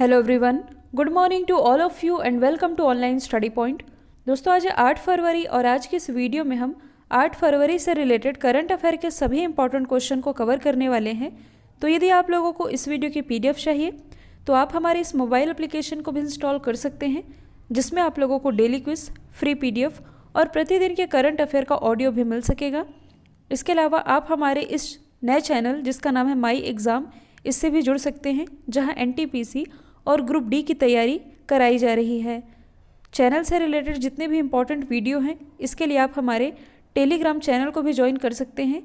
Hello everyone, good morning to all of you and welcome to online study point. दोस्तों, आज है 8 फरवरी और आज की इस वीडियो में हम 8 फरवरी से रिलेटेड करंट अफेयर के सभी इंपॉर्टेंट क्वेश्चन को कवर करने वाले हैं। तो यदि आप लोगों को इस वीडियो की पीडीएफ चाहिए तो आप हमारे इस मोबाइल एप्लीकेशन को भी इंस्टॉल कर सकते हैं, जिसमें आप लोगों को डेली क्विज, फ्री पीडीएफ और प्रतिदिन के करंट अफेयर का ऑडियो भी मिल सकेगा। इसके अलावा आप हमारे इस नए चैनल जिसका नाम है माई एग्ज़ाम, इससे भी जुड़ सकते हैं, जहां एनटीपीसी और ग्रुप डी की तैयारी कराई जा रही है। चैनल से रिलेटेड जितने भी इम्पोर्टेंट वीडियो हैं, इसके लिए आप हमारे टेलीग्राम चैनल को भी ज्वाइन कर सकते हैं,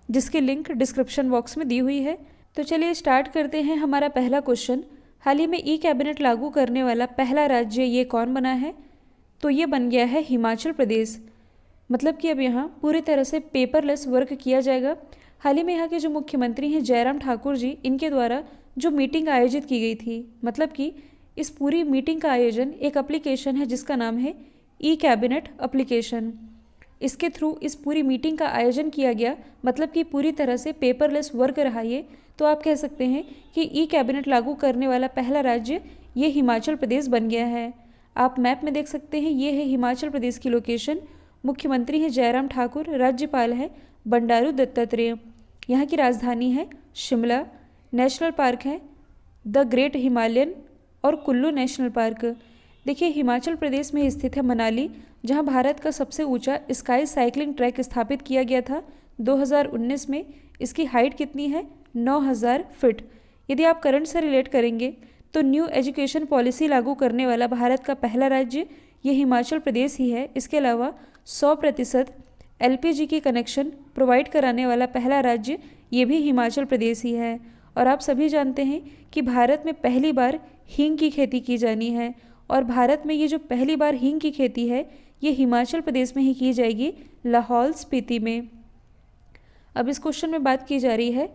जिसकी लिंक डिस्क्रिप्शन बॉक्स में दी हुई है। तो चलिए स्टार्ट करते हैं। हमारा पहला क्वेश्चन, हाल ही में ई कैबिनेट लागू करने वाला पहला राज्य ये कौन बना है? तो ये बन गया है हिमाचल प्रदेश। मतलब कि अब यहाँ पूरी तरह से पेपरलेस वर्क किया जाएगा। हाल ही में यहाँ के जो मुख्यमंत्री हैं जयराम ठाकुर जी, इनके द्वारा जो मीटिंग आयोजित की गई थी, मतलब कि इस पूरी मीटिंग का आयोजन एक एप्लीकेशन है जिसका नाम है ई कैबिनेट एप्लीकेशन। इसके थ्रू इस पूरी मीटिंग का आयोजन किया गया, मतलब कि पूरी तरह से पेपरलेस वर्क रहा ये। तो आप कह सकते हैं कि ई कैबिनेट लागू करने वाला पहला राज्य ये हिमाचल प्रदेश बन गया है। आप मैप में देख सकते हैं, ये है हिमाचल प्रदेश की लोकेशन। मुख्यमंत्री हैं जयराम ठाकुर, राज्यपाल है बंडारू दत्तात्रेय। यहाँ की राजधानी है शिमला। नेशनल पार्क है द ग्रेट हिमालयन और कुल्लू नेशनल पार्क। देखिए, हिमाचल प्रदेश में स्थित है मनाली, जहां भारत का सबसे ऊंचा स्काई साइकिलिंग ट्रैक स्थापित किया गया था 2019 में। इसकी हाइट कितनी है? 9000 फीट। यदि आप करंट से रिलेट करेंगे तो न्यू एजुकेशन पॉलिसी लागू करने वाला भारत का पहला राज्य ये हिमाचल प्रदेश ही है। इसके अलावा 100% एलपीजी की कनेक्शन प्रोवाइड कराने वाला पहला राज्य ये भी हिमाचल प्रदेश ही है। और आप सभी जानते हैं कि भारत में पहली बार हींग की खेती की जानी है, और भारत में ये जो पहली बार हींग की खेती है ये हिमाचल प्रदेश में ही की जाएगी, लाहौल स्पीति में। अब इस क्वेश्चन में बात की जा रही है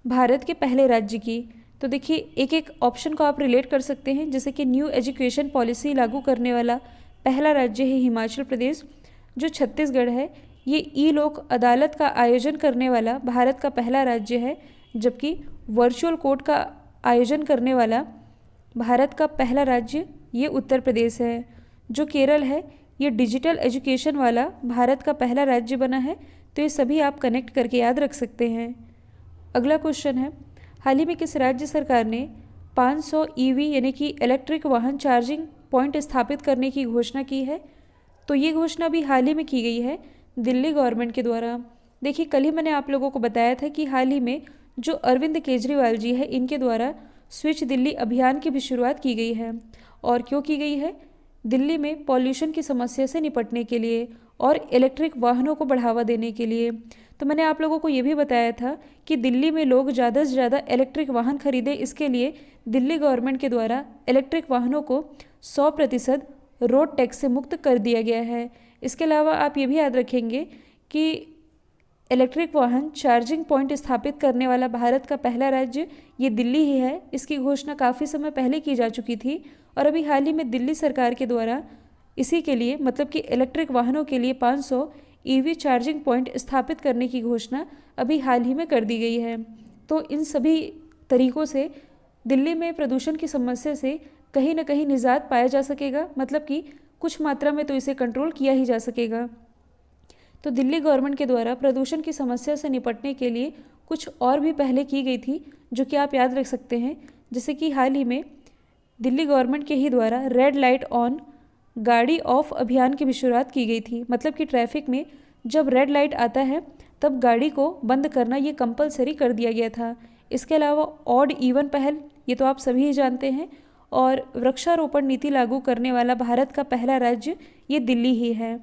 भारत के पहले राज्य की। तो देखिए, एक एक ऑप्शन को आप रिलेट कर सकते हैं, जैसे कि न्यू एजुकेशन पॉलिसी लागू करने वाला पहला राज्य है हिमाचल प्रदेश। जो छत्तीसगढ़ है ये ई लोक अदालत का आयोजन करने वाला भारत का पहला राज्य है, जबकि वर्चुअल कोर्ट का आयोजन करने वाला भारत का पहला राज्य ये उत्तर प्रदेश है। जो केरल है ये डिजिटल एजुकेशन वाला भारत का पहला राज्य बना है। तो ये सभी आप कनेक्ट करके याद रख सकते हैं। अगला क्वेश्चन है, हाल ही में किस राज्य सरकार ने 500 ईवी यानी कि इलेक्ट्रिक वाहन चार्जिंग पॉइंट स्थापित करने की घोषणा की है? तो ये घोषणा भी हाल ही में की गई है दिल्ली गवर्नमेंट के द्वारा। देखिए, कल ही मैंने आप लोगों को बताया था कि हाल ही में जो अरविंद केजरीवाल जी है, इनके द्वारा स्विच दिल्ली अभियान की भी शुरुआत की गई है। और क्यों की गई है? दिल्ली में पॉल्यूशन की समस्या से निपटने के लिए और इलेक्ट्रिक वाहनों को बढ़ावा देने के लिए। तो मैंने आप लोगों को ये भी बताया था कि दिल्ली में लोग ज़्यादा से ज़्यादा इलेक्ट्रिक वाहन खरीदें, इसके लिए दिल्ली गवर्नमेंट के द्वारा इलेक्ट्रिक वाहनों को 100% रोड टैक्स से मुक्त कर दिया गया है। इसके अलावा आप ये भी याद रखेंगे कि इलेक्ट्रिक वाहन चार्जिंग पॉइंट स्थापित करने वाला भारत का पहला राज्य ये दिल्ली ही है। इसकी घोषणा काफ़ी समय पहले की जा चुकी थी, और अभी हाल ही में दिल्ली सरकार के द्वारा इसी के लिए, मतलब कि इलेक्ट्रिक वाहनों के लिए 500 ईवी चार्जिंग पॉइंट स्थापित करने की घोषणा अभी हाल ही में कर दी गई है। तो इन सभी तरीक़ों से दिल्ली में प्रदूषण की समस्या से कहीं ना कहीं निजात पाया जा सकेगा, मतलब कि कुछ मात्रा में तो इसे कंट्रोल किया ही जा सकेगा। तो दिल्ली गवर्नमेंट के द्वारा प्रदूषण की समस्या से निपटने के लिए कुछ और भी पहले की गई थी, जो कि आप याद रख सकते हैं। जैसे कि हाल ही में दिल्ली गवर्नमेंट के ही द्वारा रेड लाइट ऑन गाड़ी ऑफ अभियान की भी शुरुआत की गई थी। मतलब कि ट्रैफिक में जब रेड लाइट आता है तब गाड़ी को बंद करना ये कंपलसरी कर दिया गया था। इसके अलावा ऑड इवन पहल, ये तो आप सभी ही जानते हैं। और वृक्षारोपण नीति लागू करने वाला भारत का पहला राज्य ये दिल्ली ही है।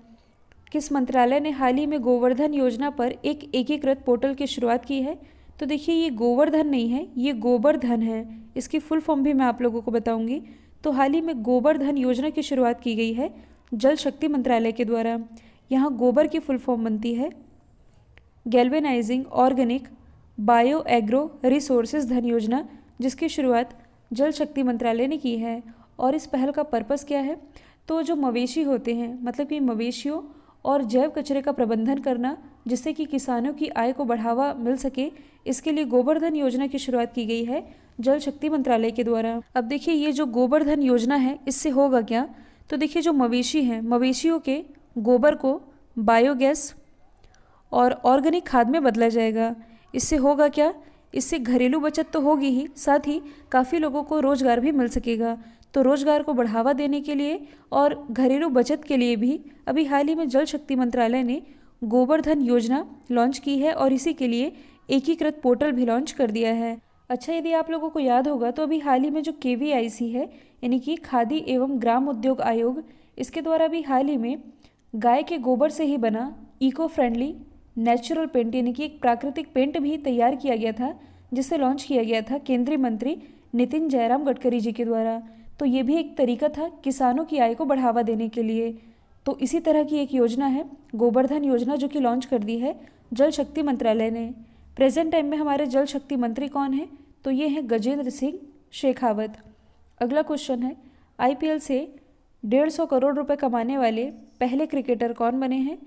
किस मंत्रालय ने हाल ही में गोवर्धन योजना पर एक एकीकृत पोर्टल की शुरुआत की है? तो देखिए, ये गोवर्धन नहीं है, ये गोबरधन है। इसकी फुल फॉर्म भी मैं आप लोगों को बताऊंगी। तो हाल ही में गोबरधन योजना की शुरुआत की गई है जल शक्ति मंत्रालय के द्वारा। यहाँ गोबर की फुल फॉर्म बनती है galvanising organic bio agro resources धन योजना, जिसकी शुरुआत जल शक्ति मंत्रालय ने की है। और इस पहल का पर्पस क्या है? तो जो मवेशी होते हैं, मतलब कि मवेशियों और जैव कचरे का प्रबंधन करना, जिससे कि किसानों की आय को बढ़ावा मिल सके, इसके लिए गोबरधन योजना की शुरुआत की गई है, जल शक्ति मंत्रालय के द्वारा। अब देखिए ये जो गोबर योजना है इससे होगा क्या, तो देखिए जो मवेशी हैं, मवेशियों के गोबर को बायोगैस और ऑर्गेनिक खाद में बदला जाएगा। इससे होगा क्या, इससे घरेलू बचत तो होगी ही, साथ ही काफ़ी लोगों को रोज़गार भी मिल सकेगा। तो रोज़गार को बढ़ावा देने के लिए और घरेलू बचत के लिए भी अभी हाल ही में जल शक्ति मंत्रालय ने गोबर योजना लॉन्च की है और इसी के लिए एकीकृत पोर्टल भी लॉन्च कर दिया है। अच्छा, यदि आप लोगों को याद होगा तो अभी हाल ही में जो KVIC है यानी कि खादी एवं ग्राम उद्योग आयोग, इसके द्वारा भी हाल ही में गाय के गोबर से ही बना इको फ्रेंडली नेचुरल पेंट यानी कि एक प्राकृतिक पेंट भी तैयार किया गया था, जिसे लॉन्च किया गया था केंद्रीय मंत्री नितिन जयराम गडकरी जी के द्वारा। तो ये भी एक तरीका था किसानों की आय को बढ़ावा देने के लिए। तो इसी तरह की एक योजना है गोबर योजना, जो कि लॉन्च कर दी है जल शक्ति मंत्रालय ने। प्रेजेंट टाइम में हमारे जल शक्ति मंत्री कौन हैं, तो ये हैं गजेंद्र सिंह शेखावत। अगला क्वेश्चन है, IPL से 150 करोड़ रुपए कमाने वाले पहले क्रिकेटर कौन बने हैं,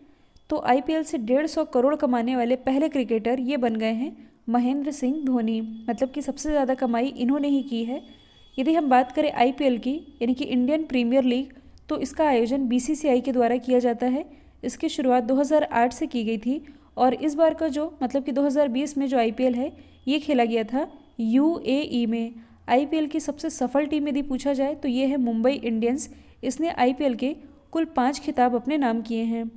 तो IPL से 150 करोड़ कमाने वाले पहले क्रिकेटर ये बन गए हैं महेंद्र सिंह धोनी, मतलब कि सबसे ज़्यादा कमाई इन्होंने ही की है। यदि हम बात करें IPL की यानी कि इंडियन प्रीमियर लीग, तो इसका आयोजन BCCI के द्वारा किया जाता है। इसकी शुरुआत 2008 से की गई थी और इस बार का जो मतलब कि 2020 में जो IPL है ये खेला गया था UAE में। IPL की सबसे सफल टीम यदि पूछा जाए तो ये है मुंबई इंडियंस। इसने IPL के कुल 5 खिताब अपने नाम किए हैं।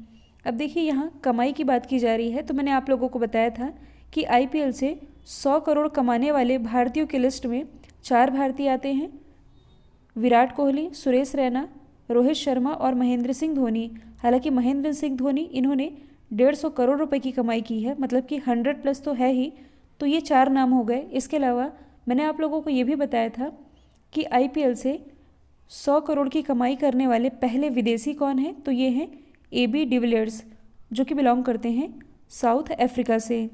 अब देखिए यहाँ कमाई की बात की जा रही है, तो मैंने आप लोगों को बताया था कि IPL से 100 करोड़ कमाने वाले भारतीयों की लिस्ट में 4 भारतीय आते हैं, विराट कोहली, सुरेश रैना, रोहित शर्मा और महेंद्र सिंह धोनी। हालांकि महेंद्र सिंह धोनी इन्होंने 150 करोड़ रुपए की कमाई की है, मतलब कि 100+ तो है ही। तो ये 4 नाम हो गए। इसके अलावा मैंने आप लोगों को ये भी बताया था कि IPL से 100 करोड़ की कमाई करने वाले पहले विदेशी कौन हैं, तो ये हैं AB डिविलियर्स, जो कि बिलोंग करते हैं साउथ अफ्रीका से।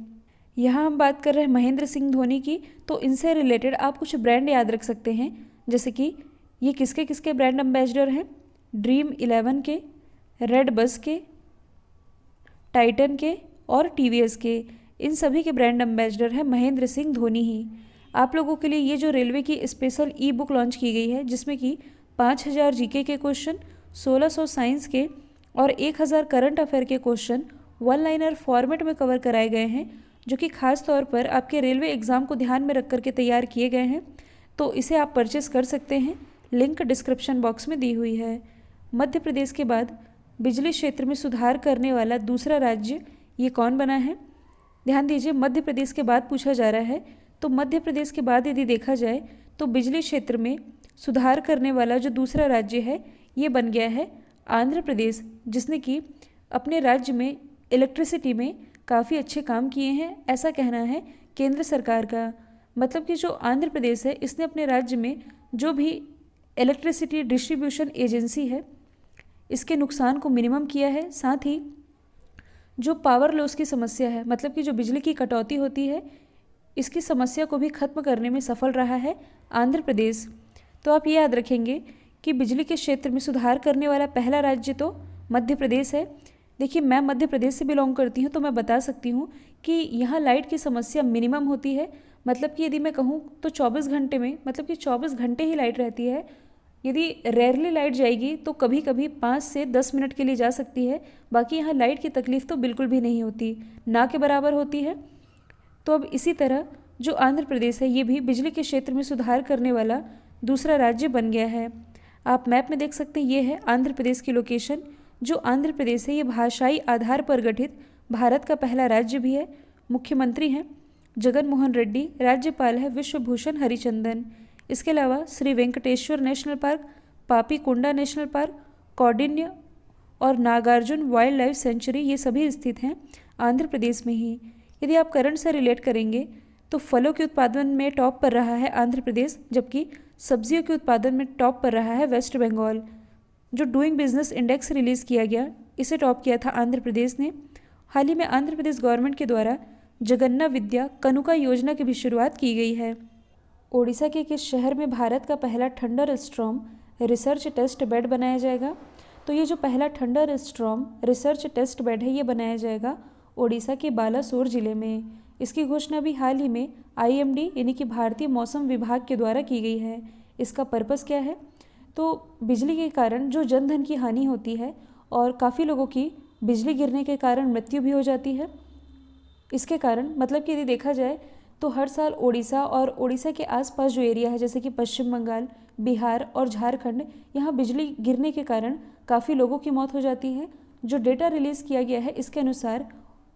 यहाँ हम बात कर रहे हैं महेंद्र सिंह धोनी की, तो इनसे रिलेटेड आप कुछ ब्रांड याद रख सकते हैं, जैसे कि ये किसके किसके ब्रांड एम्बेसडर हैं, ड्रीम 11 के, रेड बस के, टाइटन के और TVS के। इन सभी के ब्रांड एम्बेसडर हैं महेंद्र सिंह धोनी ही। आप लोगों के लिए ये जो रेलवे की स्पेशल E-बुक लॉन्च की गई है, जिसमें कि 5000 GK के क्वेश्चन, 1600 साइंस के और 1000 करंट अफेयर के क्वेश्चन 1 लाइनर फॉर्मेट में कवर कराए गए हैं, जो कि खास तौर पर आपके रेलवे एग्ज़ाम को ध्यान में रख करके तैयार किए गए हैं। तो इसे आप परचेस कर सकते हैं, लिंक डिस्क्रिप्शन बॉक्स में दी हुई है। मध्य प्रदेश के बाद बिजली क्षेत्र में सुधार करने वाला दूसरा राज्य ये कौन बना है। ध्यान दीजिए, मध्य प्रदेश के बाद पूछा जा रहा है, तो मध्य प्रदेश के बाद यदि देखा जाए तो बिजली क्षेत्र में सुधार करने वाला जो दूसरा राज्य है ये बन गया है आंध्र प्रदेश, जिसने कि अपने राज्य में इलेक्ट्रिसिटी में काफ़ी अच्छे काम किए हैं, ऐसा कहना है केंद्र सरकार का। मतलब कि जो आंध्र प्रदेश है इसने अपने राज्य में जो भी इलेक्ट्रिसिटी डिस्ट्रीब्यूशन एजेंसी है इसके नुकसान को मिनिमम किया है। साथ ही जो पावर लॉस की समस्या है, मतलब कि जो बिजली की कटौती होती है, इसकी समस्या को भी खत्म करने में सफल रहा है आंध्र प्रदेश। तो आप ये याद रखेंगे कि बिजली के क्षेत्र में सुधार करने वाला पहला राज्य तो मध्य प्रदेश है। देखिए, मैं मध्य प्रदेश से बिलोंग करती हूँ, तो मैं बता सकती हूँ कि यहाँ लाइट की समस्या मिनिमम होती है। मतलब कि यदि मैं कहूँ तो 24 घंटे में, मतलब कि 24 घंटे ही लाइट रहती है। यदि रेयरली लाइट जाएगी तो कभी कभी 5 से 10 मिनट के लिए जा सकती है। बाकी यहाँ लाइट की तकलीफ़ तो बिल्कुल भी नहीं होती, ना के बराबर होती है। तो अब इसी तरह जो आंध्र प्रदेश है ये भी बिजली के क्षेत्र में सुधार करने वाला दूसरा राज्य बन गया है। आप मैप में देख सकते हैं, ये है आंध्र प्रदेश की लोकेशन। जो आंध्र प्रदेश है ये भाषाई आधार पर गठित भारत का पहला राज्य भी है। मुख्यमंत्री हैं जगन मोहन रेड्डी, राज्यपाल है विश्वभूषण हरिचंदन। इसके अलावा श्री वेंकटेश्वर नेशनल पार्क, पापी कोंडा नेशनल पार्क, कौंडिन्य और नागार्जुन वाइल्ड लाइफ सेंचुरी ये सभी स्थित हैं आंध्र प्रदेश में ही। यदि आप करंट से रिलेट करेंगे तो फलों के उत्पादन में टॉप पर रहा है आंध्र प्रदेश, जबकि सब्जियों के उत्पादन में टॉप पर रहा है वेस्ट बंगाल। जो डूइंग बिजनेस इंडेक्स रिलीज़ किया गया, इसे टॉप किया था आंध्र प्रदेश ने। हाल ही में आंध्र प्रदेश गवर्नमेंट के द्वारा जगन्ना विद्या कनुका योजना की भी शुरुआत की गई है। ओडिशा के किस शहर में भारत का पहला thunderstorm research test bed बनाया जाएगा। तो ये जो पहला thunderstorm research test bed है ये बनाया जाएगा ओडिशा के बालासोर जिले में। इसकी घोषणा भी हाल ही में IMD यानी कि भारतीय मौसम विभाग के द्वारा की गई है। इसका पर्पस क्या है? तो बिजली के कारण जो जनधन की हानि होती है और काफ़ी लोगों की बिजली गिरने के कारण मृत्यु भी हो जाती है। इसके कारण मतलब कि यदि देखा जाए तो हर साल ओडिशा और ओडिशा के आसपास जो एरिया है जैसे कि पश्चिम बंगाल, बिहार और झारखंड, यहाँ बिजली गिरने के कारण काफ़ी लोगों की मौत हो जाती है। जो डेटा रिलीज़ किया गया है इसके अनुसार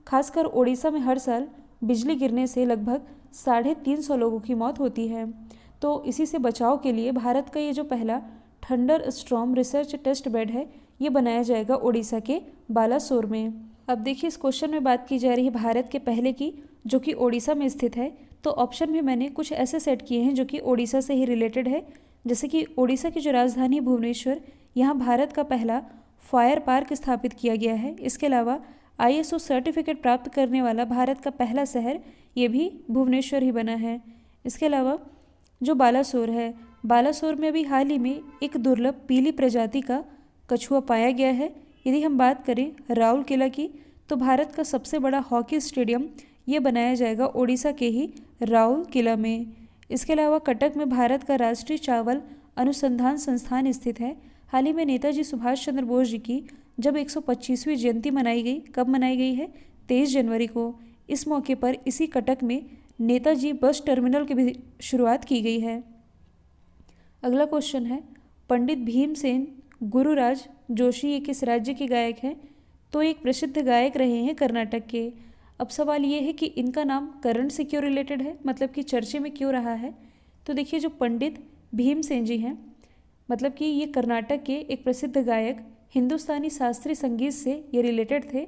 खासकर ओडिशा में हर साल बिजली गिरने से लगभग 350 लोगों की मौत होती है। तो इसी से बचाव के लिए भारत का ये जो पहला thunderstorm research test bed है ये बनाया जाएगा ओडिशा के बालासोर में। अब देखिए इस क्वेश्चन में बात की जा रही है भारत के पहले की, जो कि ओडिशा में स्थित है। तो ऑप्शन भी मैंने कुछ ऐसे सेट किए हैं जो कि ओडिशा से ही रिलेटेड है। जैसे कि ओडिशा की जो राजधानी भुवनेश्वर, यहाँ भारत का पहला फायर पार्क स्थापित किया गया है। इसके अलावा ISO सर्टिफिकेट प्राप्त करने वाला भारत का पहला शहर ये भी भुवनेश्वर ही बना है। इसके अलावा जो बालासोर है, बालासोर में अभी हाल ही में एक दुर्लभ पीली प्रजाति का कछुआ पाया गया है। यदि हम बात करें राउरकेला की, तो भारत का सबसे बड़ा हॉकी स्टेडियम ये बनाया जाएगा ओडिशा के ही राउरकेला में। इसके अलावा कटक में भारत का राष्ट्रीय चावल अनुसंधान संस्थान स्थित है। हाल ही में नेताजी सुभाष चंद्र बोस जी की जब 125वीं जयंती मनाई गई, कब मनाई गई है? 23 जनवरी को। इस मौके पर इसी कटक में नेताजी बस टर्मिनल की भी शुरुआत की गई है। अगला क्वेश्चन है, पंडित भीमसेन गुरुराज जोशी ये किस राज्य के गायक हैं? तो एक प्रसिद्ध गायक रहे हैं कर्नाटक के। अब सवाल ये है कि इनका नाम करंट से क्यों रिलेटेड है, मतलब कि चर्चे में क्यों रहा है? तो देखिए जो पंडित भीमसेन जी हैं, मतलब कि ये कर्नाटक के एक प्रसिद्ध गायक, हिंदुस्तानी शास्त्रीय संगीत से ये रिलेटेड थे।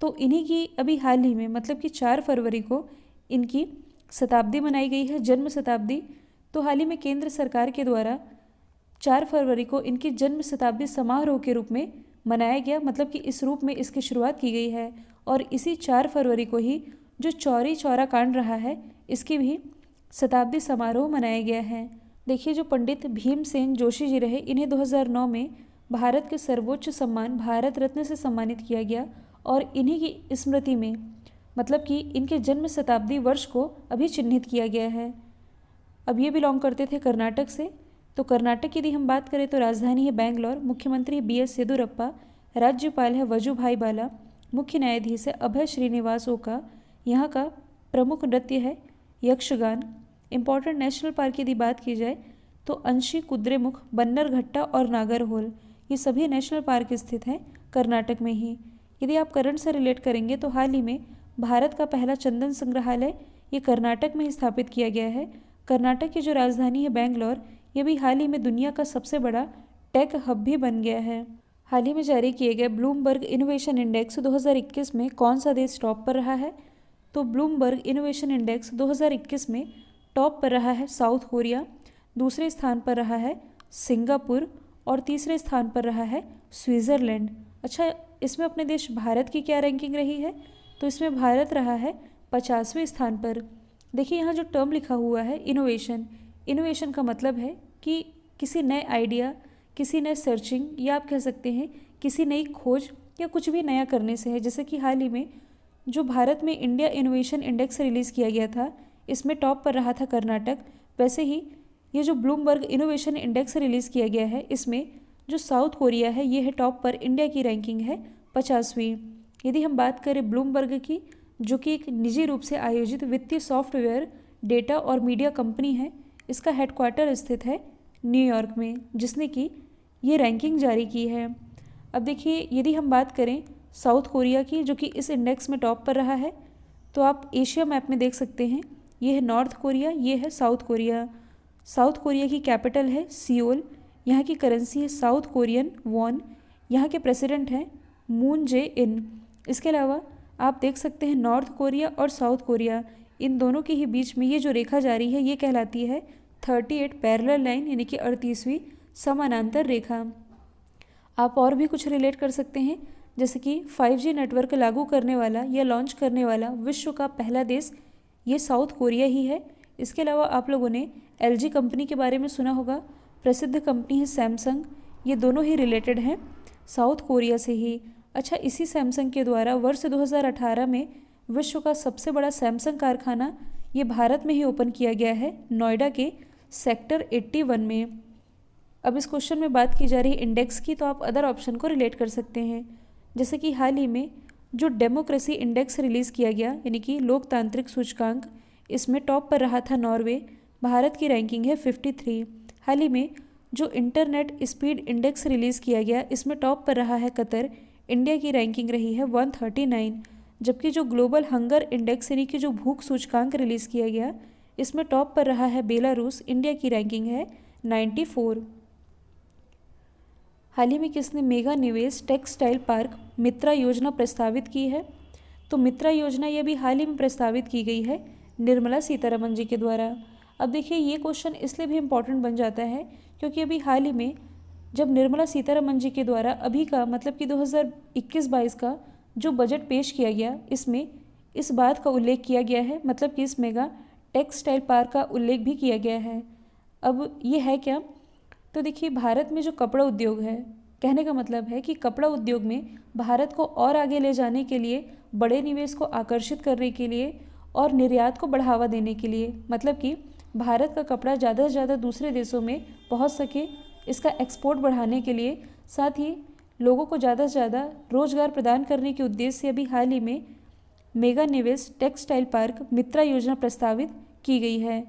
तो इन्हीं की अभी हाल ही में मतलब कि 4 फरवरी को इनकी शताब्दी मनाई गई है, जन्म शताब्दी। तो हाल ही में केंद्र सरकार के द्वारा 4 फरवरी को इनकी जन्म शताब्दी समारोह के रूप में मनाया गया, मतलब कि इस रूप में इसकी शुरुआत की गई है। और इसी 4 फरवरी को ही जो चौरी चौरा कांड रहा है इसकी भी शताब्दी समारोह मनाया गया है। देखिए जो पंडित भीमसेन जोशी जी रहे, इन्हें 2009 में भारत के सर्वोच्च सम्मान भारत रत्न से सम्मानित किया गया। और इन्हीं की स्मृति में मतलब कि इनके जन्म शताब्दी वर्ष को अभी चिन्हित किया गया है। अब ये बिलोंग करते थे कर्नाटक से। तो कर्नाटक की यदि हम बात करें तो राजधानी है बैंगलोर, मुख्यमंत्री BS येदियुरप्पा, राज्यपाल है वजुभाई बाला, मुख्य न्यायाधीश है अभय श्रीनिवास ओका। यहाँ का प्रमुख नृत्य है यक्षगान। इम्पॉर्टेंट नेशनल पार्क की यदि बात की जाए तो अंशी, कुद्रेमुख, बन्नरघट्टा और नागरहोल, ये सभी नेशनल पार्क स्थित हैं कर्नाटक में ही। यदि आप करंट से रिलेट करेंगे तो हाल ही में भारत का पहला चंदन संग्रहालय ये कर्नाटक में ही स्थापित किया गया है। कर्नाटक की जो राजधानी है बैंगलोर, ये भी हाल ही में दुनिया का सबसे बड़ा टेक हब भी बन गया है। हाल ही में जारी किए गए ब्लूमबर्ग इनोवेशन इंडेक्स 2021 में कौन सा देश टॉप पर रहा है? तो ब्लूमबर्ग इनोवेशन इंडेक्स 2021 में टॉप पर रहा है साउथ कोरिया, दूसरे स्थान पर रहा है सिंगापुर और तीसरे स्थान पर रहा है स्विट्ज़रलैंड। अच्छा, इसमें अपने देश भारत की क्या रैंकिंग रही है? तो इसमें भारत रहा है 50वें स्थान पर। देखिए यहाँ जो टर्म लिखा हुआ है इनोवेशन, इनोवेशन का मतलब है कि किसी नए आइडिया, किसी नए सर्चिंग, या आप कह सकते हैं किसी नई खोज या कुछ भी नया करने से है। जैसे कि हाल ही में जो भारत में इंडिया इनोवेशन इंडेक्स रिलीज़ किया गया था, इसमें टॉप पर रहा था कर्नाटक। वैसे ही ये जो ब्लूमबर्ग इनोवेशन इंडेक्स रिलीज़ किया गया है, इसमें जो साउथ कोरिया है ये है टॉप पर, इंडिया की रैंकिंग है 50वीं। यदि हम बात करें ब्लूमबर्ग की, जो कि एक निजी रूप से आयोजित वित्तीय सॉफ्टवेयर, डेटा और मीडिया कंपनी है, इसका हेडक्वार्टर स्थित है न्यूयॉर्क में, जिसने कि ये रैंकिंग जारी की है। अब देखिए यदि हम बात करें साउथ कोरिया की, जो कि इस इंडेक्स में टॉप पर रहा है, तो आप एशिया मैप में देख सकते हैं, ये है नॉर्थ कोरिया, ये है साउथ कोरिया। साउथ कोरिया की कैपिटल है सियोल, यहाँ की करेंसी है साउथ कोरियन वॉन, यहाँ के प्रेसिडेंट हैं मून जे इन। इसके अलावा आप देख सकते हैं नॉर्थ कोरिया और साउथ कोरिया, इन दोनों के ही बीच में ये जो रेखा जारी है ये कहलाती है 38 पैरेलल लाइन, यानी कि 38वीं समानांतर रेखा। आप और भी कुछ रिलेट कर सकते हैं, जैसे कि 5G नेटवर्क लागू करने वाला या लॉन्च करने वाला विश्व का पहला देश ये साउथ कोरिया ही है। इसके अलावा आप लोगों ने LG कंपनी के बारे में सुना होगा, प्रसिद्ध कंपनी है सैमसंग, ये दोनों ही रिलेटेड हैं साउथ कोरिया से ही। अच्छा, इसी सैमसंग के द्वारा वर्ष 2018 में विश्व का सबसे बड़ा सैमसंग कारखाना ये भारत में ही ओपन किया गया है, नोएडा के सेक्टर 81 में। अब इस क्वेश्चन में बात की जा रही है इंडेक्स की, तो आप अदर ऑप्शन को रिलेट कर सकते हैं। जैसे कि हाल ही में जो डेमोक्रेसी इंडेक्स रिलीज़ किया गया, यानी कि लोकतांत्रिक सूचकांक, इसमें टॉप पर रहा था नॉर्वे, भारत की रैंकिंग है 53। हाल ही में जो इंटरनेट स्पीड इंडेक्स रिलीज़ किया गया, इसमें टॉप पर रहा है कतर, इंडिया की रैंकिंग रही है 139। जबकि जो ग्लोबल हंगर इंडेक्स यानी कि जो भूख सूचकांक रिलीज़ किया गया, इसमें टॉप पर रहा है बेलारूस, इंडिया की रैंकिंग है 94। हाल ही में किसने मेगा निवेश टेक्सटाइल पार्क मित्रा योजना प्रस्तावित की है? तो मित्रा योजना ये भी हाल ही में प्रस्तावित की गई है निर्मला सीतारमण जी के द्वारा। अब देखिए ये क्वेश्चन इसलिए भी इम्पॉर्टेंट बन जाता है क्योंकि अभी हाल ही में जब निर्मला सीतारमण जी के द्वारा अभी का मतलब कि 2021-22 का जो बजट पेश किया गया, इसमें इस बात का उल्लेख किया गया है, मतलब कि इस मेगा टेक्सटाइल पार्क का उल्लेख भी किया गया है। अब ये है क्या? तो देखिए भारत में जो कपड़ा उद्योग है, कहने का मतलब है कि कपड़ा उद्योग में भारत को और आगे ले जाने के लिए, बड़े निवेश को आकर्षित करने के लिए और निर्यात को बढ़ावा देने के लिए, मतलब कि भारत का कपड़ा ज़्यादा से ज़्यादा दूसरे देशों में पहुंच सके, इसका एक्सपोर्ट बढ़ाने के लिए, साथ ही लोगों को ज़्यादा से ज़्यादा रोजगार प्रदान करने के उद्देश्य से अभी हाल ही में मेगा निवेश टेक्सटाइल पार्क मित्रा योजना प्रस्तावित की गई है।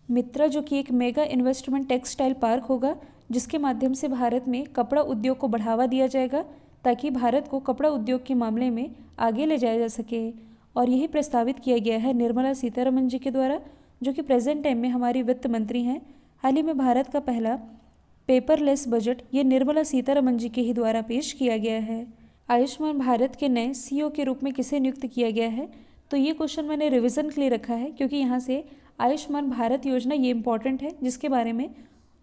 मित्रा जो कि एक मेगा इन्वेस्टमेंट टेक्सटाइल पार्क होगा, जिसके माध्यम से भारत में कपड़ा उद्योग को बढ़ावा दिया जाएगा ताकि भारत को कपड़ा उद्योग के मामले में आगे ले जाया जा सके। और यही प्रस्तावित किया गया है निर्मला सीतारमण जी के द्वारा, जो कि प्रेजेंट टाइम में हमारी वित्त मंत्री हैं। हाल ही में भारत का पहला पेपरलेस बजट ये निर्मला सीतारमण जी के ही द्वारा पेश किया गया है। आयुष्मान भारत के नए सीईओ के रूप में किसे नियुक्त किया गया है? तो ये क्वेश्चन मैंने रिवीजन के लिए रखा है क्योंकि यहाँ से आयुष्मान भारत योजना ये इम्पॉर्टेंट है, जिसके बारे में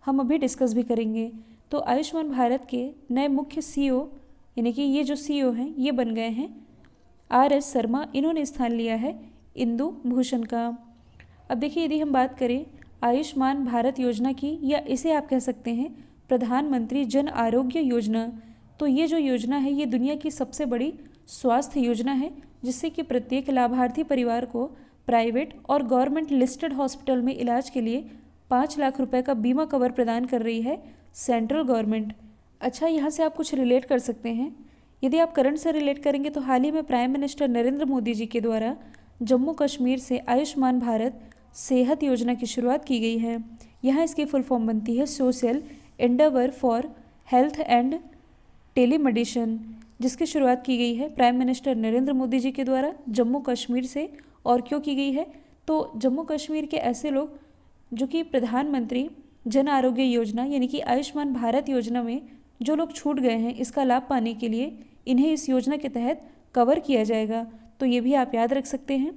हम अभी डिस्कस भी करेंगे। तो आयुष्मान भारत के नए मुख्य सीईओ यानी कि ये जो सीईओ हैं ये बन गए हैं RS शर्मा, इन्होंने स्थान लिया है इंदु भूषण का। अब देखिए यदि हम बात करें आयुष्मान भारत योजना की, या इसे आप कह सकते हैं प्रधानमंत्री जन आरोग्य योजना, तो ये जो योजना है ये दुनिया की सबसे बड़ी स्वास्थ्य योजना है, जिससे कि प्रत्येक लाभार्थी परिवार को प्राइवेट और गवर्नमेंट लिस्टेड हॉस्पिटल में इलाज के लिए 5 लाख रुपए का बीमा कवर प्रदान कर रही है सेंट्रल गवर्नमेंट। अच्छा, यहाँ से आप कुछ रिलेट कर सकते हैं। यदि आप करंट से रिलेट करेंगे तो हाल ही में प्राइम मिनिस्टर नरेंद्र मोदी जी के द्वारा जम्मू कश्मीर से आयुष्मान भारत सेहत योजना की शुरुआत की गई है। यहाँ इसकी फुल फॉर्म बनती है social Endeavour for health and telemedicine, जिसकी शुरुआत की गई है प्राइम मिनिस्टर नरेंद्र मोदी जी के द्वारा जम्मू कश्मीर से। और क्यों की गई है? तो जम्मू कश्मीर के ऐसे लोग जो कि प्रधानमंत्री जन आरोग्य योजना यानी कि आयुष्मान भारत योजना में जो लोग छूट गए हैं, इसका लाभ पाने के लिए इन्हें इस योजना के तहत कवर किया जाएगा। तो ये भी आप याद रख सकते हैं।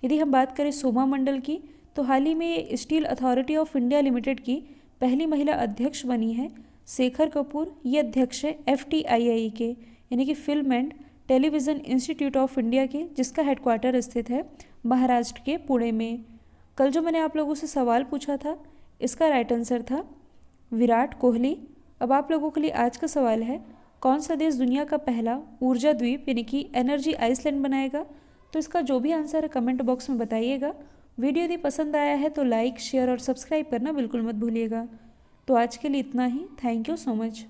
यदि हम बात करें सोमा मंडल की, तो हाल ही में ये steel authority of India limited की पहली महिला अध्यक्ष बनी है शेखर कपूर। ये अध्यक्ष है FTII के यानी कि film and television institute of India के, जिसका हेडक्वार्टर स्थित है महाराष्ट्र के पुणे में। कल जो मैंने आप लोगों से सवाल पूछा था, इसका राइट आंसर था विराट कोहली। अब आप लोगों के लिए आज का सवाल है, कौन सा देश दुनिया का पहला ऊर्जा द्वीप यानी कि एनर्जी आइसलैंड बनाएगा? तो इसका जो भी आंसर है कमेंट बॉक्स में बताइएगा। वीडियो यदि पसंद आया है तो लाइक, शेयर और सब्सक्राइब करना बिल्कुल मत भूलिएगा। तो आज के लिए इतना ही। Thank you so much.